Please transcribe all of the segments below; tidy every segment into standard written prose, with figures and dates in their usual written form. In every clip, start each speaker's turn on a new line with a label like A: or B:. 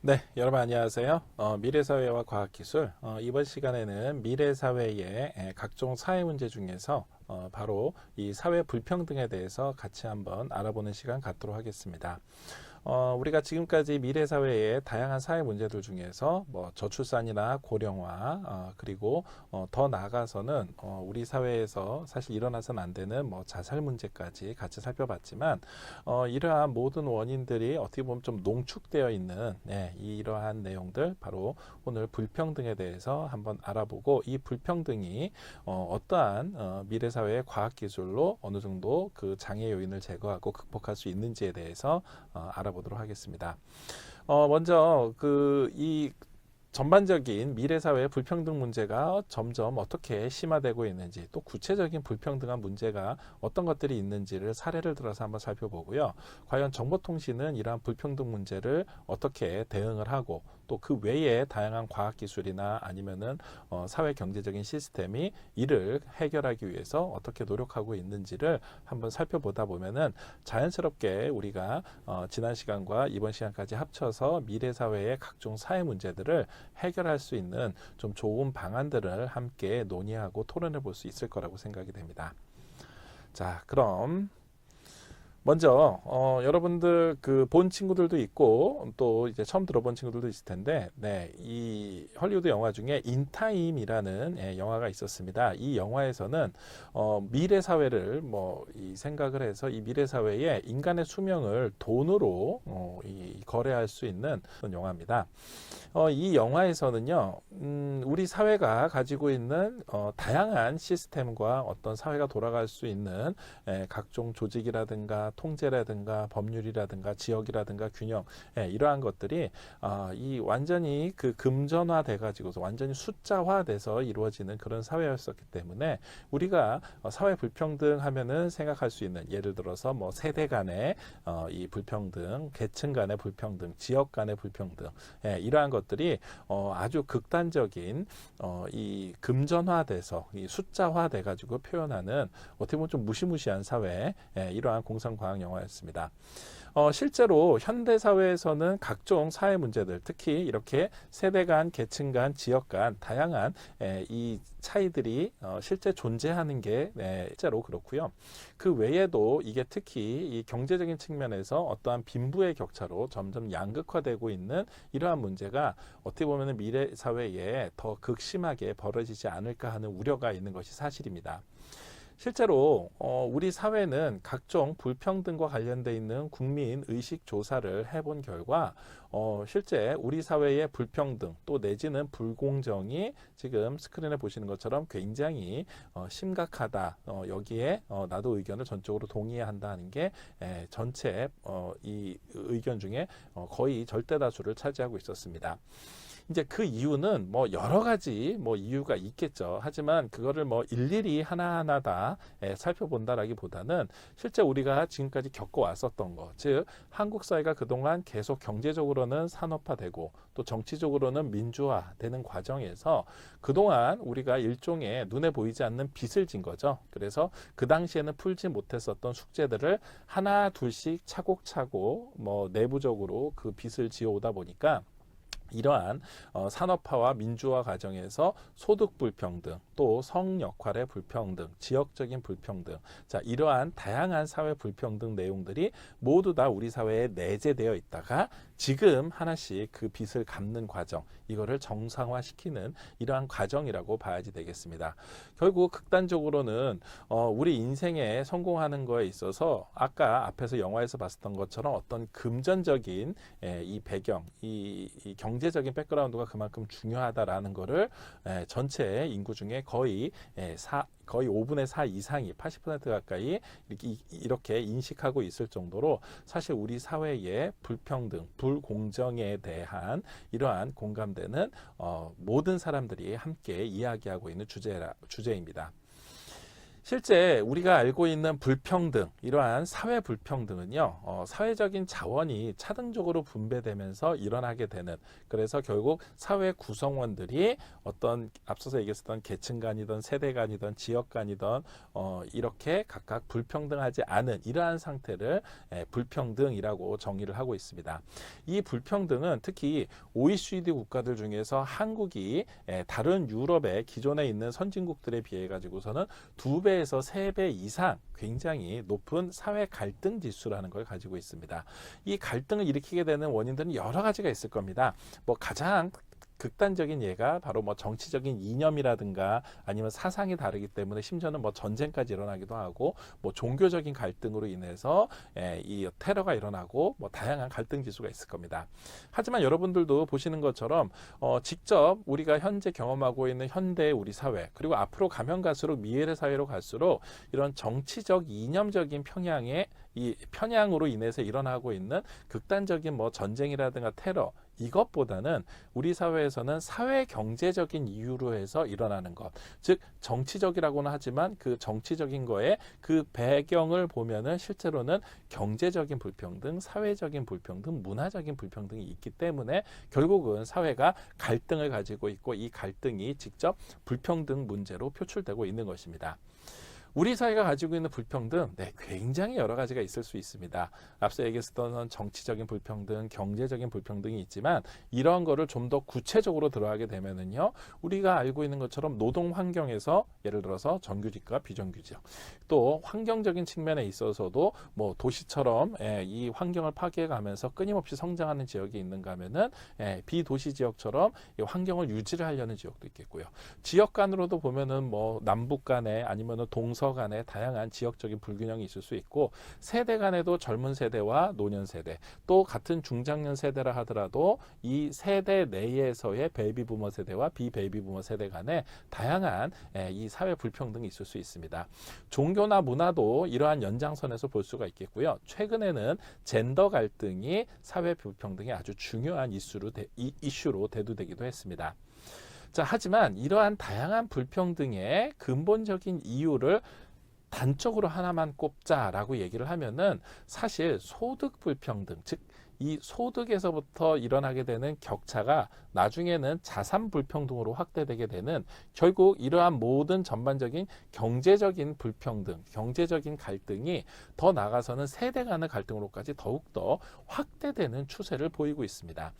A: 네, 여러분 안녕하세요. 미래사회와 과학기술. 이번 시간에는 미래사회의 각종 사회 문제 중에서 바로 이 사회 불평등에 대해서 같이 한번 알아보는 시간 갖도록 하겠습니다. 우리가 지금까지 미래 사회의 다양한 사회 문제들 중에서 뭐 저출산이나 고령화, 그리고 더 나아가서는 우리 사회에서 사실 일어나서는 안 되는 뭐 자살 문제까지 같이 살펴봤지만, 이러한 모든 원인들이 어떻게 보면 좀 농축되어 있는 이러한 내용들, 바로 오늘 불평등에 대해서 한번 알아보고, 이 불평등이 어떠한 미래 사회의 과학 기술로 어느 정도 그 장애 요인을 제거하고 극복할 수 있는지에 대해서 알아보도록 하겠습니다. 먼저 이 전반적인 미래사회의 불평등 문제가 점점 어떻게 심화되고 있는지, 또 구체적인 불평등한 문제가 어떤 것들이 있는지를 사례를 들어서 한번 살펴보고요. 과연 정보통신은 이러한 불평등 문제를 어떻게 대응을 하고, 또 그 외에 다양한 과학기술이나 아니면은 사회 경제적인 시스템이 이를 해결하기 위해서 어떻게 노력하고 있는지를 한번 살펴보다 보면은 자연스럽게 우리가 지난 시간과 이번 시간까지 합쳐서 미래 사회의 각종 사회 문제들을 해결할 수 있는 좀 좋은 방안들을 함께 논의하고 토론해 볼 수 있을 거라고 생각이 됩니다. 자, 그럼 먼저 여러분들 그 본 친구들도 있고 또 이제 처음 들어본 친구들도 있을 텐데, 이 헐리우드 영화 중에 인타임이라는 영화가 있었습니다. 이 영화에서는 미래 사회를 이 생각을 해서 이 미래 사회에 인간의 수명을 돈으로 거래할 수 있는 그런 영화입니다. 이 영화에서는요, 우리 사회가 가지고 있는 다양한 시스템과 어떤 사회가 돌아갈 수 있는 각종 조직이라든가 통제라든가 법률이라든가 지역이라든가 균형, 이러한 것들이 이 완전히 그 금전화 돼가지고서 완전히 숫자화돼서 이루어지는 그런 사회였었기 때문에, 우리가 사회 불평등 하면은 생각할 수 있는, 예를 들어서 뭐 세대 간의 이 불평등, 계층 간의 불평등, 지역 간의 불평등, 이러한 것들이 아주 극단적인 이 금전화돼서 이 숫자화돼 가지고 표현하는, 어떻게 보면 좀 무시무시한 사회, 이러한 공상과학 영화였습니다. 실제로 현대 사회에서는 각종 사회 문제들, 특히 이렇게 세대 간, 계층 간, 지역 간 다양한 이 차이들이 실제 존재하는 게 실제로 그렇고요. 그 외에도 이게 특히 이 경제적인 측면에서 어떠한 빈부의 격차로 점점 양극화되고 있는 이러한 문제가 어떻게 보면 미래 사회에 더 극심하게 벌어지지 않을까 하는 우려가 있는 것이 사실입니다. 실제로 우리 사회는 각종 불평등과 관련돼 있는 국민 의식 조사를 해본 결과, 실제 우리 사회의 불평등 또 내지는 불공정이 지금 스크린에 보시는 것처럼 굉장히 심각하다. 여기에 나도 의견을 전적으로 동의해야 한다는 게 전체 이 의견 중에 거의 절대 다수를 차지하고 있었습니다. 이제 그 이유는 뭐 여러 가지 뭐 이유가 있겠죠. 하지만 그거를 뭐 일일이 하나하나 다 살펴본다라기보다는, 실제 우리가 지금까지 겪어왔었던 것, 즉 한국 사회가 그동안 계속 경제적으로는 산업화되고 또 정치적으로는 민주화되는 과정에서 그동안 우리가 일종의 눈에 보이지 않는 빚을 진 거죠. 그래서 그 당시에는 풀지 못했었던 숙제들을 하나 둘씩 차곡차곡 뭐 내부적으로 그 빚을 지어오다 보니까, 이러한 산업화와 민주화 과정에서 소득 불평등, 또 성 역할의 불평등, 지역적인 불평등, 자, 이러한 다양한 사회 불평등 내용들이 모두 다 우리 사회에 내재되어 있다가 지금 하나씩 그 빚을 갚는 과정, 이거를 정상화시키는 이러한 과정이라고 봐야지 되겠습니다. 결국 극단적으로는 우리 인생에 성공하는 거에 있어서 아까 앞에서 영화에서 봤었던 것처럼 어떤 금전적인 이 배경, 이 경제적인 백그라운드가 그만큼 중요하다라는 거를 전체 인구 중에 거의 5분의 4 이상이 80% 가까이 이렇게 인식하고 있을 정도로, 사실 우리 사회의 불평등, 불공정에 대한 이러한 공감대는 모든 사람들이 함께 이야기하고 있는 주제입니다. 실제 우리가 알고 있는 불평등, 이러한 사회 불평등은요, 사회적인 자원이 차등적으로 분배되면서 일어나게 되는, 그래서 결국 사회 구성원들이 어떤 앞서서 얘기했었던 계층 간이든 세대 간이든 지역 간이든 이렇게 각각 불평등하지 않은 이러한 상태를 불평등이라고 정의를 하고 있습니다. 이 불평등은 특히 OECD 국가들 중에서 한국이 다른 유럽의 기존에 있는 선진국들에 비해 가지고서는 2배에서 3배 이상 굉장히 높은 사회 갈등 지수라는 걸 가지고 있습니다. 이 갈등을 일으키게 되는 원인들은 여러 가지가 있을 겁니다. 뭐 가장 극단적인 예가 바로 뭐 정치적인 이념이라든가 아니면 사상이 다르기 때문에 심지어는 뭐 전쟁까지 일어나기도 하고 뭐 종교적인 갈등으로 인해서 이 테러가 일어나고 뭐 다양한 갈등 지수가 있을 겁니다. 하지만 여러분들도 보시는 것처럼 직접 우리가 현재 경험하고 있는 현대 우리 사회, 그리고 앞으로 가면 갈수록 미래의 사회로 갈수록 이런 정치적 이념적인 편향으로 인해서 일어나고 있는 극단적인 뭐 전쟁이라든가 테러, 이것보다는 우리 사회에서는 사회 경제적인 이유로 해서 일어나는 것, 즉 정치적이라고는 하지만 그 정치적인 거에 그 배경을 보면은 실제로는 경제적인 불평등, 사회적인 불평등, 문화적인 불평등이 있기 때문에 결국은 사회가 갈등을 가지고 있고 이 갈등이 직접 불평등 문제로 표출되고 있는 것입니다. 우리 사회가 가지고 있는 불평등, 굉장히 여러 가지가 있을 수 있습니다. 앞서 얘기했던 정치적인 불평등, 경제적인 불평등이 있지만 이런 거를 좀 더 구체적으로 들어가게 되면은요, 우리가 알고 있는 것처럼 노동 환경에서 예를 들어서 정규직과 비정규직, 또 환경적인 측면에 있어서도 뭐 도시처럼 이 환경을 파괴해가면서 끊임없이 성장하는 지역이 있는가 하면은 비도시 지역처럼 이 환경을 유지를 하려는 지역도 있겠고요. 지역 간으로도 보면은 뭐 남북 간에 아니면은 동서 간에 다양한 지역적인 불균형이 있을 수 있고, 세대 간에도 젊은 세대와 노년 세대, 또 같은 중장년 세대라 하더라도 이 세대 내에서의 베이비부머 세대와 비베이비부머 세대 간에 다양한 이 사회 불평등이 있을 수 있습니다. 종교나 문화도 이러한 연장선에서 볼 수가 있겠고요. 최근에는 젠더 갈등이 사회 불평등의 아주 중요한 이슈로 대두되기도 했습니다. 자, 하지만 이러한 다양한 불평등의 근본적인 이유를 단적으로 하나만 꼽자라고 얘기를 하면은 사실 소득 불평등, 즉 이 소득에서부터 일어나게 되는 격차가 나중에는 자산 불평등으로 확대되게 되는, 결국 이러한 모든 전반적인 경제적인 불평등, 경제적인 갈등이 더 나아가서는 세대 간의 갈등으로까지 더욱더 확대되는 추세를 보이고 있습니다.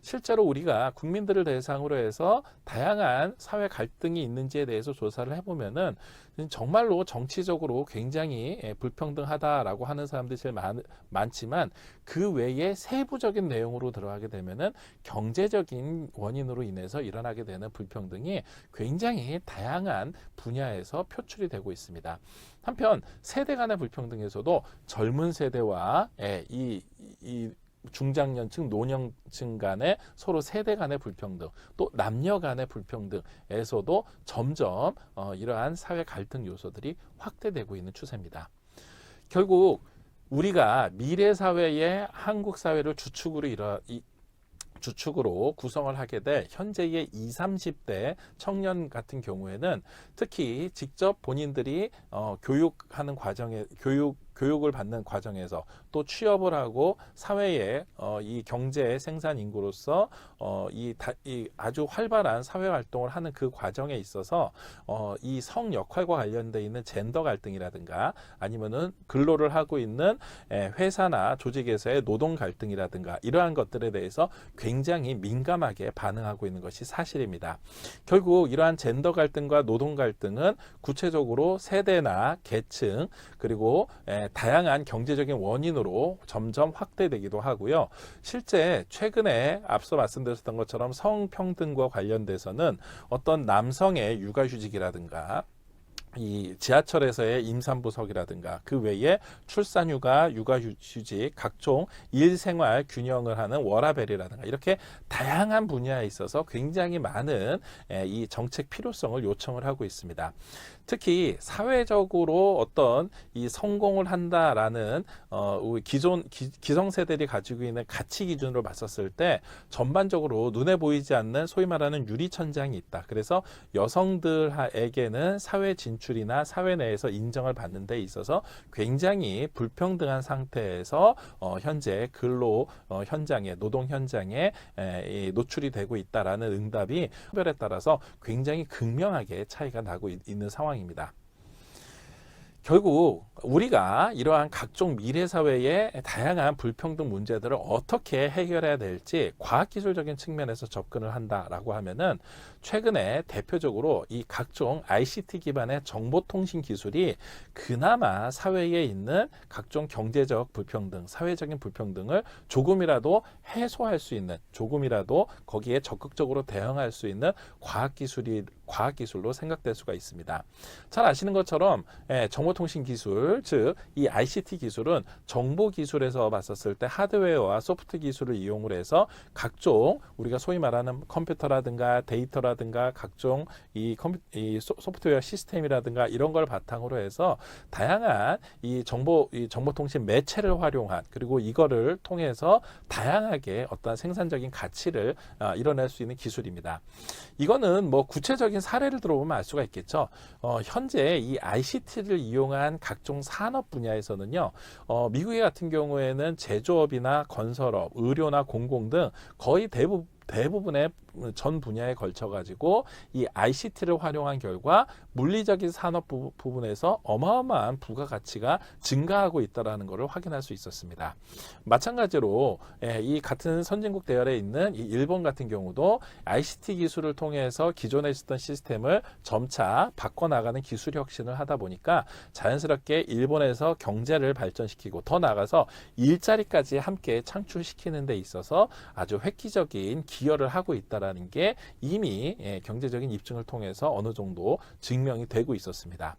A: 실제로 우리가 국민들을 대상으로 해서 다양한 사회 갈등이 있는지에 대해서 조사를 해보면은 정말로 정치적으로 굉장히 불평등하다라고 하는 사람들이 제일 많지만 그 외에 세부적인 내용으로 들어가게 되면은 경제적인 원인으로 인해서 일어나게 되는 불평등이 굉장히 다양한 분야에서 표출이 되고 있습니다. 한편 세대 간의 불평등에서도 젊은 세대와 이 중장년층, 노년층 간의 서로 세대 간의 불평등, 또 남녀 간의 불평등에서도 점점 이러한 사회 갈등 요소들이 확대되고 있는 추세입니다. 결국 우리가 미래 사회의 한국 사회를 주축으로 구성을 하게 될 현재의 20, 30대 청년 같은 경우에는 특히 직접 본인들이 교육하는 교육을 받는 과정에서 또 취업을 하고 사회에 이 경제 생산 인구로서 이 아주 활발한 사회 활동을 하는 그 과정에 있어서 이 성 역할과 관련되어 있는 젠더 갈등이라든가 아니면은 근로를 하고 있는 회사나 조직에서의 노동 갈등이라든가 이러한 것들에 대해서 굉장히 민감하게 반응하고 있는 것이 사실입니다. 결국 이러한 젠더 갈등과 노동 갈등은 구체적으로 세대나 계층 그리고 다양한 경제적인 원인으로 점점 확대되기도 하고요. 실제 최근에 앞서 말씀드렸던 것처럼 성평등과 관련돼서는 어떤 남성의 육아휴직이라든가 이 지하철에서의 임산부석이라든가 그 외에 출산휴가, 육아휴직, 각종 일생활 균형을 하는 워라밸이라든가 이렇게 다양한 분야에 있어서 굉장히 많은 이 정책 필요성을 요청을 하고 있습니다. 특히 사회적으로 어떤 이 성공을 한다라는 기성세대들이 가지고 있는 가치 기준으로 봤었을 때 전반적으로 눈에 보이지 않는 소위 말하는 유리천장이 있다. 그래서 여성들에게는 사회 진출이 진출이나 사회 내에서 인정을 받는 데 있어서 굉장히 불평등한 상태에서 현재 근로 현장에 노동 현장에 노출이 되고 있다라는 응답이 성별에 따라서 굉장히 극명하게 차이가 나고 있는 상황입니다. 결국 우리가 이러한 각종 미래 사회의 다양한 불평등 문제들을 어떻게 해결해야 될지 과학기술적인 측면에서 접근을 한다라고 하면은 최근에 대표적으로 이 각종 ICT 기반의 정보통신 기술이 그나마 사회에 있는 각종 경제적 불평등, 사회적인 불평등을 조금이라도 해소할 수 있는, 조금이라도 거기에 적극적으로 대응할 수 있는 과학기술로 생각될 수가 있습니다. 잘 아시는 것처럼 정보통신 기술, 즉 이 ICT 기술은 정보 기술에서 봤었을 때 하드웨어와 소프트 기술을 이용을 해서 각종 우리가 소위 말하는 컴퓨터라든가 데이터라든가 각종 이 소프트웨어 시스템이라든가 이런 걸 바탕으로 해서 다양한 이 정보통신 매체를 활용한, 그리고 이거를 통해서 다양하게 어떤 생산적인 가치를 이뤄낼 수 있는 기술입니다. 이거는 뭐 구체적인 사례를 들어보면 알 수가 있겠죠. 현재 이 ICT를 이용한 각종 산업 분야에서는요, 미국 같은 경우에는 제조업이나 건설업, 의료나 공공 등 거의 대부분의 전 분야에 걸쳐 가지고 이 ICT를 활용한 결과 물리적인 산업 부분에서 어마어마한 부가가치가 증가하고 있다는 것을 확인할 수 있었습니다. 마찬가지로 이 같은 선진국 대열에 있는 이 일본 같은 경우도 ICT 기술을 통해서 기존에 있었던 시스템을 점차 바꿔나가는 기술 혁신을 하다 보니까 자연스럽게 일본에서 경제를 발전시키고 더 나아가서 일자리까지 함께 창출시키는 데 있어서 아주 획기적인 기여를 하고 있다라는 게 이미 경제적인 입증을 통해서 어느 정도 증명이 되고 있었습니다.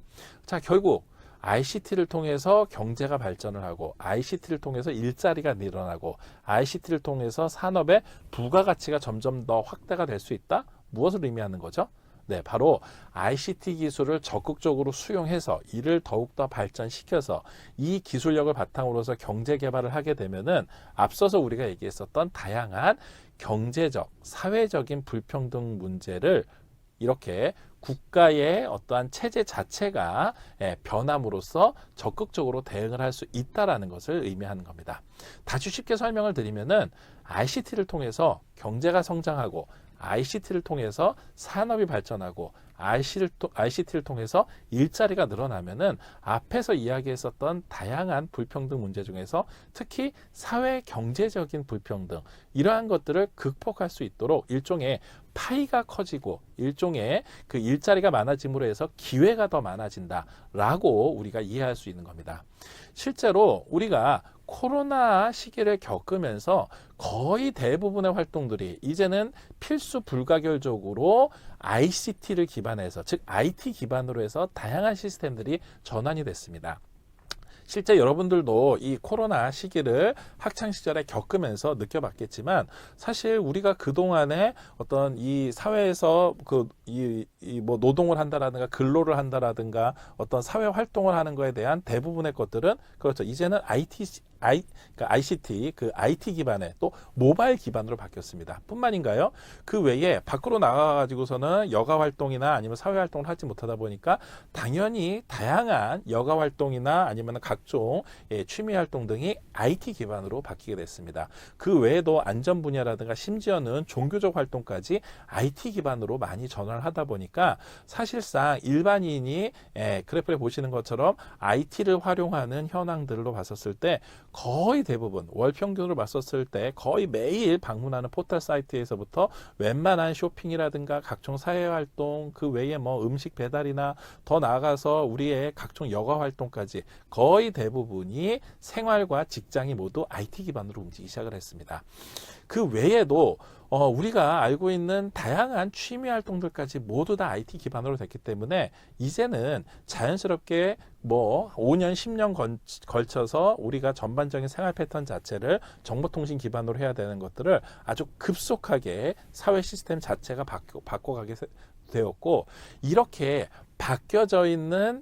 A: 자, 결국 ICT를 통해서 경제가 발전을 하고 ICT를 통해서 일자리가 늘어나고 ICT를 통해서 산업의 부가가치가 점점 더 확대가 될 수 있다? 무엇을 의미하는 거죠? 네, 바로 ICT 기술을 적극적으로 수용해서 이를 더욱더 발전시켜서 이 기술력을 바탕으로서 경제 개발을 하게 되면은 앞서서 우리가 얘기했었던 다양한 경제적, 사회적인 불평등 문제를 이렇게 국가의 어떠한 체제 자체가 변함으로써 적극적으로 대응을 할 수 있다라는 것을 의미하는 겁니다. 다시 쉽게 설명을 드리면은 ICT를 통해서 경제가 성장하고 ICT를 통해서 산업이 발전하고 ICT를 통해서 일자리가 늘어나면은 앞에서 이야기했었던 다양한 불평등 문제 중에서 특히 사회 경제적인 불평등, 이러한 것들을 극복할 수 있도록 일종의 파이가 커지고 일종의 그 일자리가 많아짐으로 해서 기회가 더 많아진다라고 우리가 이해할 수 있는 겁니다. 실제로 우리가 코로나 시기를 겪으면서 거의 대부분의 활동들이 이제는 필수 불가결적으로 ICT를 기반해서, 즉 IT 기반으로 해서 다양한 시스템들이 전환이 됐습니다. 실제 여러분들도 이 코로나 시기를 학창 시절에 겪으면서 느껴봤겠지만 사실 우리가 그동안에 어떤 이 사회에서 뭐 노동을 한다라든가 근로를 한다라든가 어떤 사회 활동을 하는 거에 대한 대부분의 것들은 그렇죠. 이제는 ICT, 그 IT 기반의 또 모바일 기반으로 바뀌었습니다. 뿐만인가요? 그 외에 밖으로 나가가지고서는 여가 활동이나 아니면 사회 활동을 하지 못하다 보니까 당연히 다양한 여가 활동이나 아니면 각종 취미 활동 등이 IT 기반으로 바뀌게 됐습니다. 그 외에도 안전 분야라든가 심지어는 종교적 활동까지 IT 기반으로 많이 전환을 하다 보니까 사실상 일반인이 그래프에 보시는 것처럼 IT를 활용하는 현황들로 봤었을 때 거의 대부분 월 평균으로 봤었을 때 거의 매일 방문하는 포털 사이트에서부터 웬만한 쇼핑이라든가 각종 사회활동, 그 외에 뭐 음식 배달이나 더 나아가서 우리의 각종 여가 활동까지 거의 대부분이 생활과 직장이 모두 IT 기반으로 움직이기 시작을 했습니다. 그 외에도 우리가 알고 있는 다양한 취미 활동들까지 모두 다 IT 기반으로 됐기 때문에 이제는 자연스럽게 뭐 5년, 10년 걸쳐서 우리가 전반적인 생활 패턴 자체를 정보통신 기반으로 해야 되는 것들을 아주 급속하게 사회 시스템 자체가 바꿔가게 되었고, 이렇게 바뀌어져 있는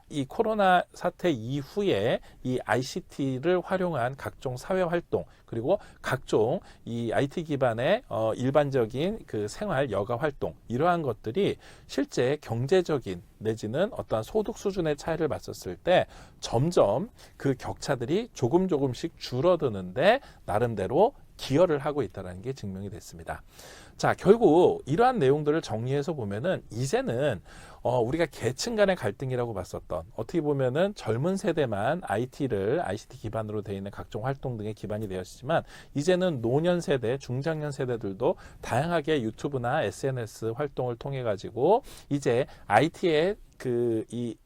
A: 이 코로나 사태 이후에 이 ICT를 활용한 각종 사회 활동 그리고 각종 이 IT 기반의 일반적인 그 생활 여가 활동 이러한 것들이 실제 경제적인 내지는 어떠한 소득 수준의 차이를 봤었을 때 점점 그 격차들이 조금씩 줄어드는데 나름대로 기여를 하고 있다는 게 증명이 됐습니다. 자, 결국 이러한 내용들을 정리해서 보면은 이제는 우리가 계층 간의 갈등이라고 봤었던 어떻게 보면은 젊은 세대만 ICT 기반으로 되어 있는 각종 활동 등에 기반이 되었지만 이제는 노년 세대, 중장년 세대들도 다양하게 유튜브나 SNS 활동을 통해 가지고 이제 IT의 이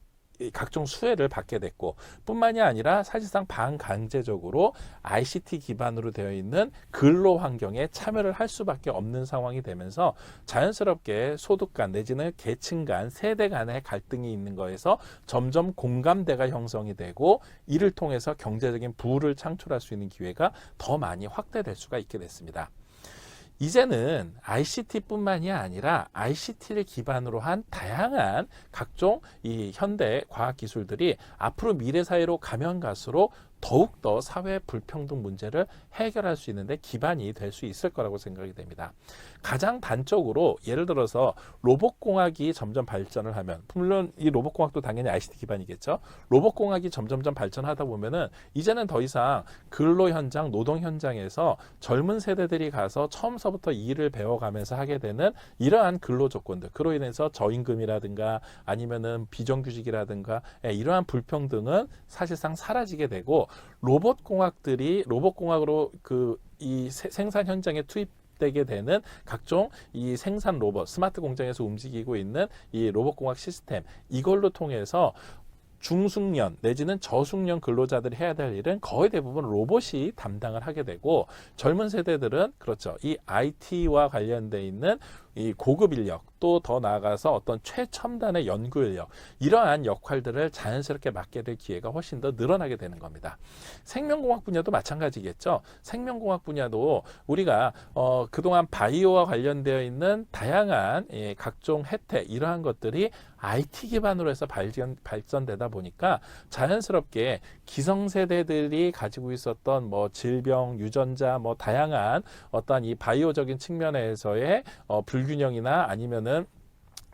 A: 각종 수혜를 받게 됐고 뿐만이 아니라 사실상 반강제적으로 ICT 기반으로 되어 있는 근로 환경에 참여를 할 수밖에 없는 상황이 되면서 자연스럽게 소득 간 내지는 계층 간 세대 간의 갈등이 있는 거에서 점점 공감대가 형성이 되고 이를 통해서 경제적인 부를 창출할 수 있는 기회가 더 많이 확대될 수가 있게 됐습니다. 이제는 ICT뿐만이 아니라 ICT를 기반으로 한 다양한 각종 이 현대 과학 기술들이 앞으로 미래 사회로 가면 갈수록 더욱더 사회 불평등 문제를 해결할 수 있는데 기반이 될 수 있을 거라고 생각이 됩니다. 가장 단적으로 예를 들어서 로봇공학이 점점 발전을 하면 물론 이 로봇공학도 당연히 ICT 기반이겠죠. 로봇공학이 점점점 발전하다 보면은 이제는 더 이상 근로 현장, 노동 현장에서 젊은 세대들이 가서 처음서부터 일을 배워가면서 하게 되는 이러한 근로 조건들, 그로 인해서 저임금이라든가 아니면은 비정규직이라든가 이러한 불평등은 사실상 사라지게 되고 로봇공학으로 이 생산 현장에 투입되게 되는 각종 이 생산 로봇, 스마트 공장에서 움직이고 있는 이 로봇공학 시스템 이걸로 통해서 중숙련 내지는 저숙련 근로자들이 해야 될 일은 거의 대부분 로봇이 담당을 하게 되고 젊은 세대들은 그렇죠. 이 IT와 관련돼 있는 이 고급 인력 또 더 나아가서 어떤 최첨단의 연구 인력 이러한 역할들을 자연스럽게 맡게 될 기회가 훨씬 더 늘어나게 되는 겁니다. 생명공학 분야도 마찬가지겠죠. 생명공학 분야도 우리가 그동안 바이오와 관련되어 있는 다양한 각종 혜택 이러한 것들이 IT 기반으로 해서 발전되다 보니까 자연스럽게 기성세대들이 가지고 있었던 뭐 질병, 유전자, 뭐 다양한 어떠한 이 바이오적인 측면에서의 불균형이나 아니면은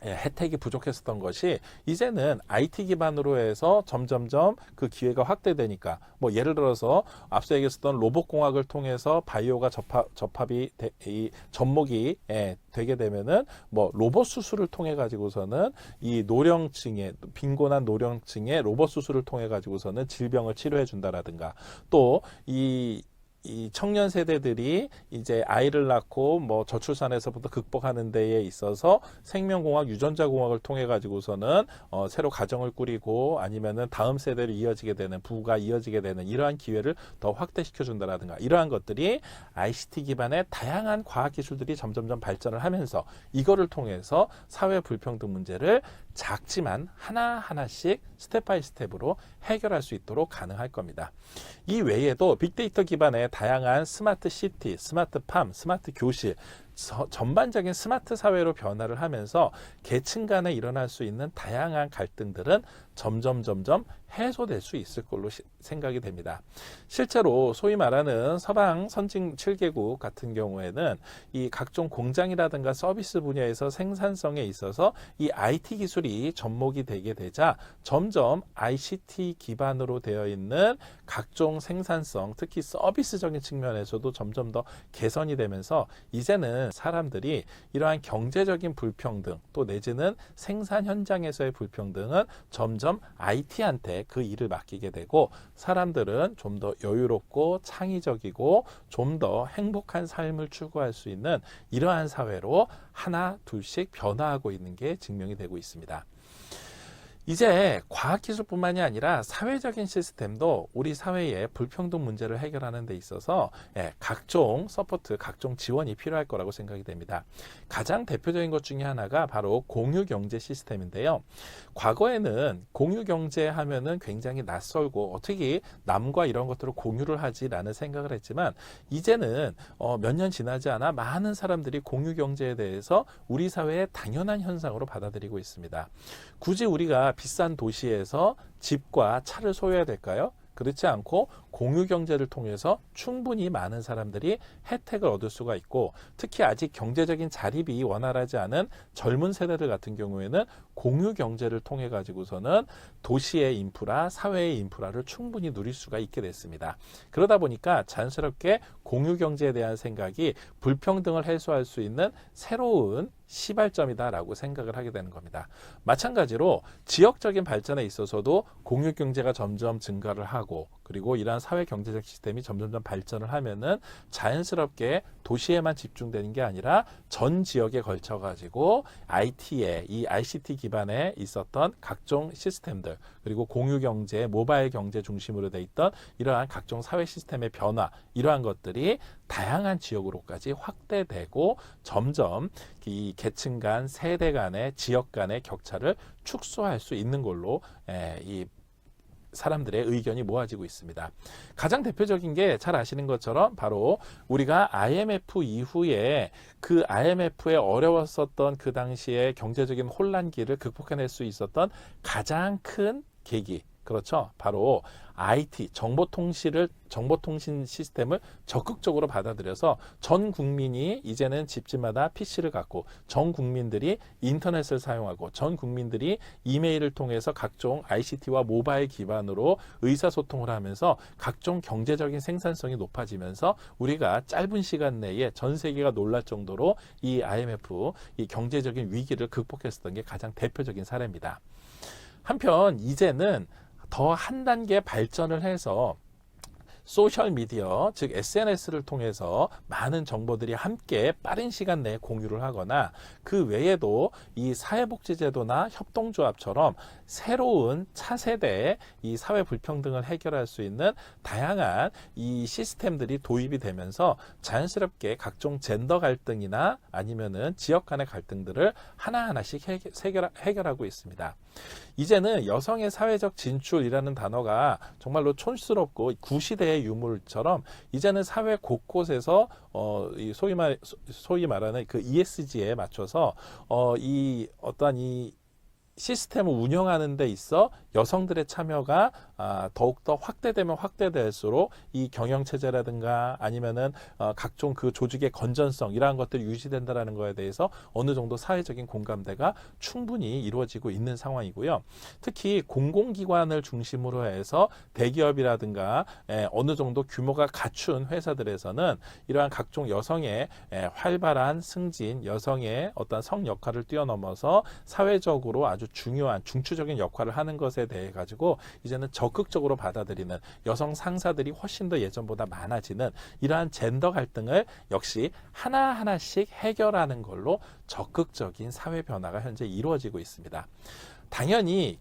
A: 혜택이 부족했었던 것이 이제는 IT 기반으로 해서 점점점 그 기회가 확대되니까 뭐 예를 들어서 앞서 얘기했었던 로봇공학을 통해서 바이오가 접합이 이 접목이 되게 되면은 뭐 로봇 수술을 통해 가지고서는 이 노령층의 빈곤한 노령층의 로봇 수술을 통해 가지고서는 질병을 치료해 준다라든가 또 이 청년 세대들이 이제 아이를 낳고 뭐 저출산에서부터 극복하는 데에 있어서 생명공학, 유전자공학을 통해 가지고서는 새로 가정을 꾸리고 아니면은 다음 세대로 이어지게 되는 부가 이어지게 되는 이러한 기회를 더 확대시켜 준다라든가 이러한 것들이 ICT 기반의 다양한 과학 기술들이 점점점 발전을 하면서 이거를 통해서 사회 불평등 문제를 작지만 하나하나씩 스텝 바이 스텝으로 해결할 수 있도록 가능할 겁니다. 이 외에도 빅데이터 기반의 다양한 스마트 시티, 스마트 팜, 스마트 교실 전반적인 스마트 사회로 변화를 하면서 계층 간에 일어날 수 있는 다양한 갈등들은 점점 해소될 수 있을 걸로 생각이 됩니다. 실제로 소위 말하는 서방 선진 7개국 같은 경우에는 이 각종 공장이라든가 서비스 분야에서 생산성에 있어서 이 IT 기술이 접목이 되게 되자 점점 ICT 기반으로 되어 있는 각종 생산성, 특히 서비스적인 측면에서도 점점 더 개선이 되면서 이제는 사람들이 이러한 경제적인 불평등 또 내지는 생산 현장에서의 불평등은 점점 IT한테 그 일을 맡기게 되고 사람들은 좀 더 여유롭고 창의적이고 좀 더 행복한 삶을 추구할 수 있는 이러한 사회로 하나 둘씩 변화하고 있는 게 증명이 되고 있습니다. 이제 과학기술뿐만이 아니라 사회적인 시스템도 우리 사회의 불평등 문제를 해결하는 데 있어서 각종 서포트, 각종 지원이 필요할 거라고 생각이 됩니다. 가장 대표적인 것 중에 하나가 바로 공유경제 시스템인데요. 과거에는 공유경제 하면은 굉장히 낯설고 어떻게 남과 이런 것들을 공유를 하지라는 생각을 했지만 이제는 몇 년 지나지 않아 많은 사람들이 공유경제에 대해서 우리 사회의 당연한 현상으로 받아들이고 있습니다. 굳이 우리가 비싼 도시에서 집과 차를 소유해야 될까요? 그렇지 않고 공유 경제를 통해서 충분히 많은 사람들이 혜택을 얻을 수가 있고, 특히 아직 경제적인 자립이 원활하지 않은 젊은 세대들 같은 경우에는 공유 경제를 통해 가지고서는 도시의 인프라, 사회의 인프라를 충분히 누릴 수가 있게 됐습니다. 그러다 보니까 자연스럽게 공유 경제에 대한 생각이 불평등을 해소할 수 있는 새로운 시발점이다라고 생각을 하게 되는 겁니다. 마찬가지로 지역적인 발전에 있어서도 공유 경제가 점점 증가를 하고, 그리고 이러한 사회 경제적 시스템이 점점점 발전을 하면은 자연스럽게 도시에만 집중되는 게 아니라 전 지역에 걸쳐 가지고 IT에, 이 ICT 기반에 있었던 각종 시스템들, 그리고 공유 경제, 모바일 경제 중심으로 돼 있던 이러한 각종 사회 시스템의 변화, 이러한 것들이 다양한 지역으로까지 확대되고 점점 이 계층 간, 세대 간의, 지역 간의 격차를 축소할 수 있는 걸로 이 사람들의 의견이 모아지고 있습니다. 가장 대표적인 게 잘 아시는 것처럼 바로 우리가 IMF 이후에 그 IMF에 어려웠었던 그 당시에 경제적인 혼란기를 극복해낼 수 있었던 가장 큰 계기, 그렇죠. 바로 IT, 정보통신 시스템을 적극적으로 받아들여서 전 국민이 이제는 집집마다 PC를 갖고, 전 국민들이 인터넷을 사용하고, 전 국민들이 이메일을 통해서 각종 ICT와 모바일 기반으로 의사소통을 하면서 각종 경제적인 생산성이 높아지면서 우리가 짧은 시간 내에 전 세계가 놀랄 정도로 이 IMF, 이 경제적인 위기를 극복했었던 게 가장 대표적인 사례입니다. 한편 이제는 더 한 단계 발전을 해서 소셜미디어, 즉 SNS를 통해서 많은 정보들이 함께 빠른 시간 내에 공유를 하거나, 그 외에도 이 사회복지제도나 협동조합처럼 새로운 차세대의 이 사회 불평등을 해결할 수 있는 다양한 이 시스템들이 도입이 되면서 자연스럽게 각종 젠더 갈등이나 아니면은 지역 간의 갈등들을 하나하나씩 해결하고 있습니다. 이제는 여성의 사회적 진출이라는 단어가 정말로 촌스럽고 구시대의 유물처럼 이제는 사회 곳곳에서 이 소위 말하는 그 ESG에 맞춰서 이 어떠한 이 시스템을 운영하는 데 있어 여성들의 참여가 더욱더 확대되면 확대될수록 이 경영체제라든가 아니면은 각종 그 조직의 건전성, 이러한 것들이 유지된다는 거에 대해서 어느 정도 사회적인 공감대가 충분히 이루어지고 있는 상황이고요. 특히 공공기관을 중심으로 해서 대기업이라든가 어느 정도 규모가 갖춘 회사들에서는 이러한 각종 여성의 활발한 승진, 여성의 어떤 성 역할을 뛰어넘어서 사회적으로 아주 중요한 중추적인 역할을 하는 것에 대해 가지고 이제는 적극적으로 받아들이는 여성 상사들이 훨씬 더 예전보다 많아지는 이러한 젠더 갈등을 역시 하나하나씩 해결하는 걸로 적극적인 사회 변화가 현재 이루어지고 있습니다. 당연히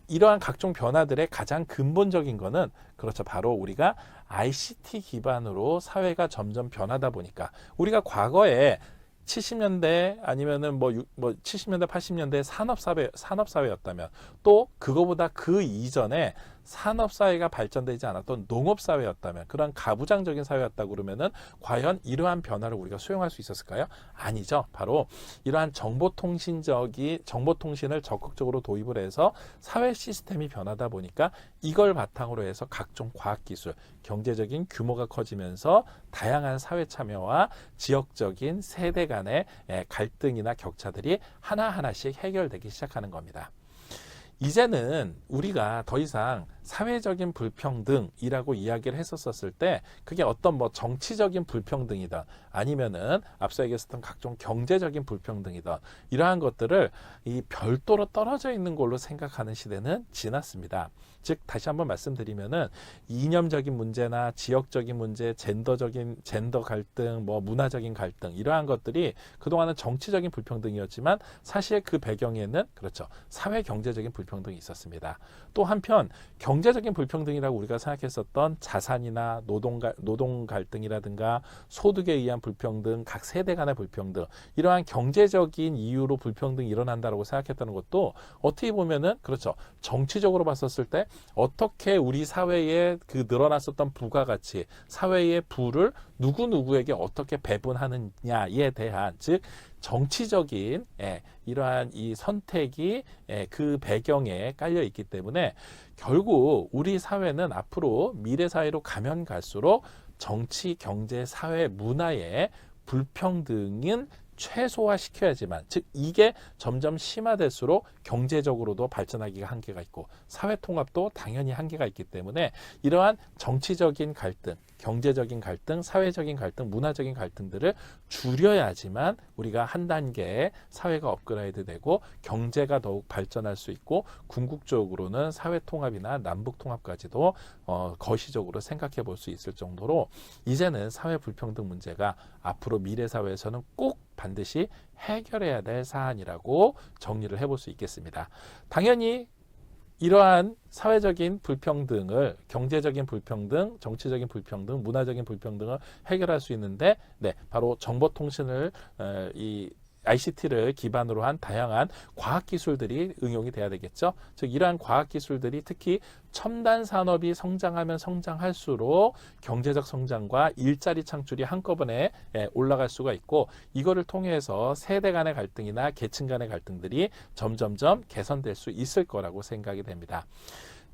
A: 이러한 각종 변화들의 가장 근본적인 거는 그렇죠. 바로 우리가 ICT 기반으로 사회가 점점 변하다 보니까, 우리가 과거에 70년대 아니면은 뭐 70년대 80년대 산업사회였다면, 또 그거보다 그 이전에 산업사회가 발전되지 않았던 농업사회였다면, 그런 가부장적인 사회였다고 그러면은 과연 이러한 변화를 우리가 수용할 수 있었을까요? 아니죠. 바로 이러한 정보통신을 적극적으로 도입을 해서 사회 시스템이 변하다 보니까 이걸 바탕으로 해서 각종 과학기술, 경제적인 규모가 커지면서 다양한 사회 참여와 지역적인 세대 간의 갈등이나 격차들이 하나하나씩 해결되기 시작하는 겁니다. 이제는 우리가 더 이상 사회적인 불평등이라고 이야기를 했었을 때 그게 어떤 정치적인 불평등이다, 아니면은 앞서 얘기했었던 각종 경제적인 불평등이다, 이러한 것들을 이 별도로 떨어져 있는 걸로 생각하는 시대는 지났습니다. 즉 다시 한번 말씀드리면은 이념적인 문제나 지역적인 문제, 젠더 갈등, 문화적인 갈등, 이러한 것들이 그동안은 정치적인 불평등이었지만 사실 그 배경에는 그렇죠, 사회 경제적인 불평등이 있었습니다. 또 한편 경제적인 불평등이라고 우리가 생각했었던 자산이나 노동 갈등이라든가 소득에 의한 불평등, 각 세대 간의 불평등, 이러한 경제적인 이유로 불평등이 일어난다고 생각했다는 것도 어떻게 보면은 그렇죠, 정치적으로 봤었을 때 어떻게 우리 사회에 그 늘어났었던 부가가치, 사회의 부를 누구누구에게 어떻게 배분하느냐에 대한, 즉 정치적인 이러한 이 선택이 그 배경에 깔려 있기 때문에 결국 우리 사회는 앞으로 미래 사회로 가면 갈수록 정치, 경제, 사회, 문화의 불평등은 최소화시켜야지만, 즉 이게 점점 심화될수록 경제적으로도 발전하기가 한계가 있고 사회 통합도 당연히 한계가 있기 때문에 이러한 정치적인 갈등, 경제적인 갈등, 사회적인 갈등, 문화적인 갈등들을 줄여야지만 우리가 한 단계 사회가 업그레이드되고 경제가 더욱 발전할 수 있고 궁극적으로는 사회 통합이나 남북 통합까지도 거시적으로 생각해 볼 수 있을 정도로 이제는 사회 불평등 문제가 앞으로 미래 사회에서는 꼭 반드시 해결해야 될 사안이라고 정리를 해볼 수 있겠습니다. 당연히 이러한 사회적인 불평등을, 경제적인 불평등, 정치적인 불평등, 문화적인 불평등을 해결할 수 있는데, 바로 정보통신을 이 ICT를 기반으로 한 다양한 과학기술들이 응용이 돼야 되겠죠. 즉 이러한 과학기술들이 특히 첨단 산업이 성장하면 성장할수록 경제적 성장과 일자리 창출이 한꺼번에 올라갈 수가 있고, 이거를 통해서 세대 간의 갈등이나 계층 간의 갈등들이 점점점 개선될 수 있을 거라고 생각이 됩니다.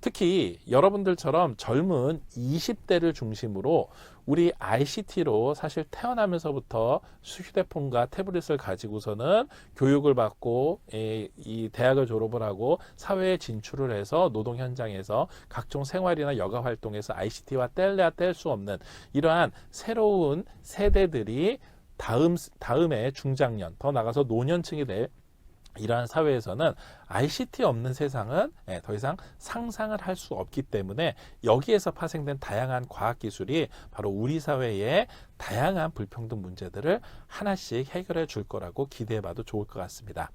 A: 특히 여러분들처럼 젊은 20대를 중심으로 우리 ICT로 사실 태어나면서부터 휴대폰과 태블릿을 가지고서는 교육을 받고 이 대학을 졸업을 하고 사회에 진출을 해서 노동 현장에서 각종 생활이나 여가 활동에서 ICT와 뗄래야 뗄 수 없는 이러한 새로운 세대들이 다음에 중장년, 더 나가서 노년층이 될 이러한 사회에서는 ICT 없는 세상은 더 이상 상상을 할 수 없기 때문에 여기에서 파생된 다양한 과학기술이 바로 우리 사회의 다양한 불평등 문제들을 하나씩 해결해 줄 거라고 기대해 봐도 좋을 것 같습니다.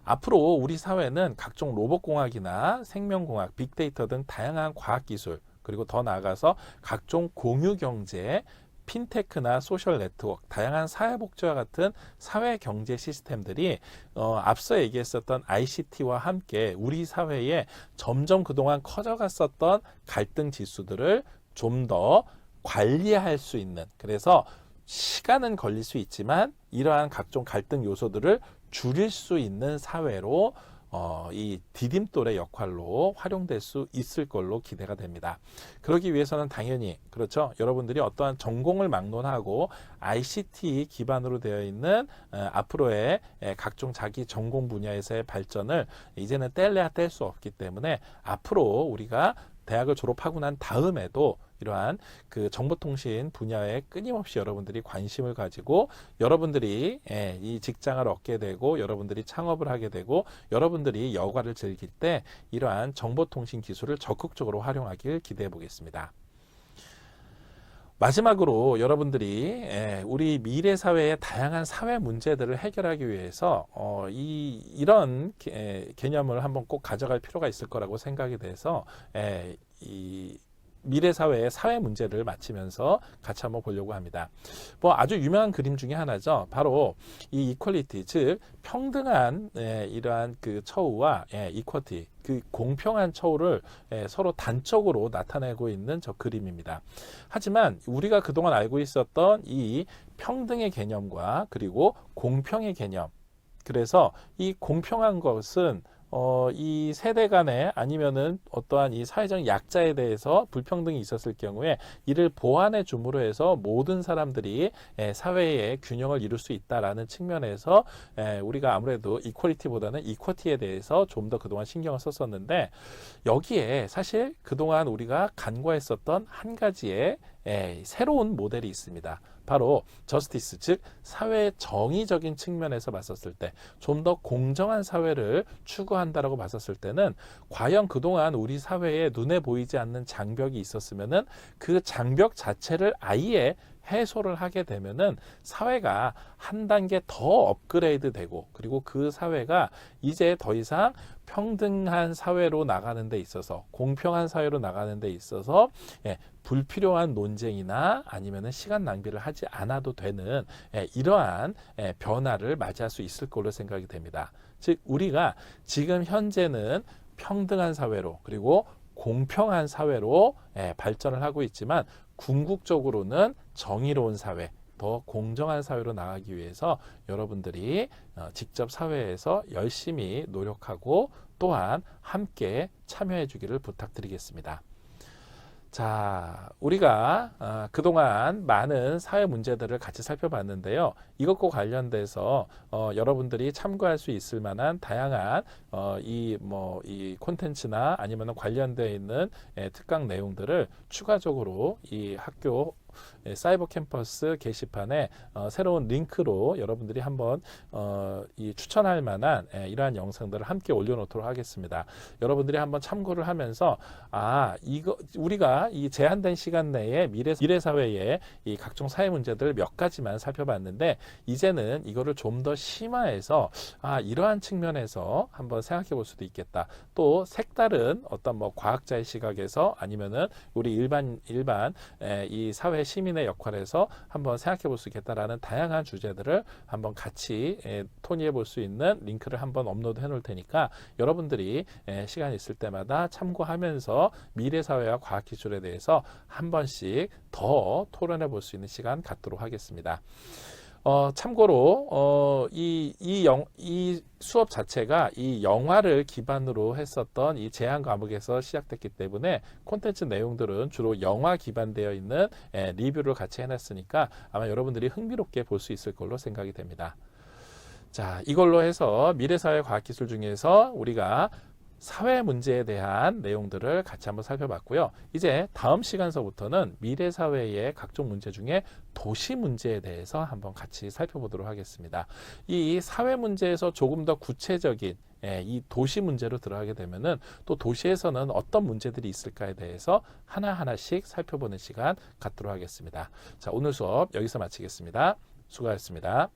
A: 앞으로 우리 사회는 각종 로봇공학이나 생명공학, 빅데이터 등 다양한 과학기술, 그리고 더 나아가서 각종 공유경제, 핀테크나 소셜 네트워크, 다양한 사회복지와 같은 사회경제 시스템들이 앞서 얘기했었던 ICT와 함께 우리 사회에 점점 그동안 커져갔었던 갈등 지수들을 좀 더 관리할 수 있는, 그래서 시간은 걸릴 수 있지만 이러한 각종 갈등 요소들을 줄일 수 있는 사회로 이 디딤돌의 역할로 활용될 수 있을 걸로 기대가 됩니다. 그러기 위해서는 당연히 그렇죠. 여러분들이 어떠한 전공을 막론하고 ICT 기반으로 되어 있는 앞으로의 각종 자기 전공 분야에서의 발전을 이제는 뗄래야 뗄 수 없기 때문에 앞으로 우리가 대학을 졸업하고 난 다음에도 이러한 그 정보통신 분야에 끊임없이 여러분들이 관심을 가지고 여러분들이 이 직장을 얻게 되고 여러분들이 창업을 하게 되고 여러분들이 여가를 즐길 때 이러한 정보통신 기술을 적극적으로 활용하길 기대해 보겠습니다. 마지막으로 여러분들이 우리 미래 사회의 다양한 사회 문제들을 해결하기 위해서 이런 개념을 한번 꼭 가져갈 필요가 있을 거라고 생각이 돼서 이 미래 사회의 사회 문제를 마치면서 같이 한번 보려고 합니다. 뭐 아주 유명한 그림 중에 하나죠. 바로 이 이퀄리티, 즉 평등한 이러한 그 처우와 이퀄티, 그 공평한 처우를 서로 단적으로 나타내고 있는 저 그림입니다. 하지만 우리가 그동안 알고 있었던 이 평등의 개념과 그리고 공평의 개념, 그래서 이 공평한 것은 이 세대 간에 아니면은 어떠한 이 사회적 약자에 대해서 불평등이 있었을 경우에 이를 보완해 줌으로 해서 모든 사람들이 사회의 균형을 이룰 수 있다라는 측면에서 우리가 아무래도 이퀄리티보다는 이쿼티에 대해서 좀 더 그동안 신경을 썼었는데, 여기에 사실 그동안 우리가 간과했었던 한 가지의 새로운 모델이 있습니다. 바로 저스티스, 즉 사회의 정의적인 측면에서 봤었을 때 좀 더 공정한 사회를 추구한다라고 봤었을 때는 과연 그동안 우리 사회에 눈에 보이지 않는 장벽이 있었으면은 그 장벽 자체를 아예 해소를 하게 되면은 사회가 한 단계 더 업그레이드 되고, 그리고 그 사회가 이제 더 이상 평등한 사회로 나가는 데 있어서, 공평한 사회로 나가는 데 있어서 불필요한 논쟁이나 아니면은 시간 낭비를 하지 않아도 되는 이러한 변화를 맞이할 수 있을 걸로 생각이 됩니다. 즉 우리가 지금 현재는 평등한 사회로 그리고 공평한 사회로 발전을 하고 있지만 궁극적으로는 정의로운 사회, 더 공정한 사회로 나가기 위해서 여러분들이 직접 사회에서 열심히 노력하고 또한 함께 참여해 주기를 부탁드리겠습니다. 자, 우리가 그동안 많은 사회 문제들을 같이 살펴봤는데요. 이것과 관련돼서 여러분들이 참고할 수 있을 만한 다양한 이 콘텐츠나 아니면 관련되어 있는 특강 내용들을 추가적으로 이 학교 사이버 캠퍼스 게시판에 새로운 링크로 여러분들이 한번 이 추천할 만한 이러한 영상들을 함께 올려놓도록 하겠습니다. 여러분들이 한번 참고를 하면서 이거 우리가 이 제한된 시간 내에 미래 사회의 이 각종 사회 문제들 몇 가지만 살펴봤는데 이제는 이거를 좀 더 심화해서 이러한 측면에서 한번 생각해 볼 수도 있겠다. 또 색다른 어떤 뭐 과학자의 시각에서 아니면은 우리 일반 이 사회 시민의 역할에서 한번 생각해 볼 수 있겠다라는 다양한 주제들을 한번 같이 토의해 볼 수 있는 링크를 한번 업로드 해 놓을 테니까 여러분들이 시간 있을 때마다 참고하면서 미래 사회와 과학 기술에 대해서 한 번씩 더 토론해 볼 수 있는 시간 갖도록 하겠습니다. 참고로 이 수업 자체가 이 영화를 기반으로 했었던 이 제한 과목에서 시작됐기 때문에 콘텐츠 내용들은 주로 영화 기반되어 있는 리뷰를 같이 해놨으니까 아마 여러분들이 흥미롭게 볼 수 있을 걸로 생각이 됩니다. 자, 이걸로 해서 미래사회 과학기술 중에서 우리가 사회 문제에 대한 내용들을 같이 한번 살펴봤고요. 이제 다음 시간서부터는 미래 사회의 각종 문제 중에 도시 문제에 대해서 한번 같이 살펴보도록 하겠습니다. 이 사회 문제에서 조금 더 구체적인 이 도시 문제로 들어가게 되면은 또 도시에서는 어떤 문제들이 있을까에 대해서 하나하나씩 살펴보는 시간 갖도록 하겠습니다. 자, 오늘 수업 여기서 마치겠습니다. 수고하셨습니다.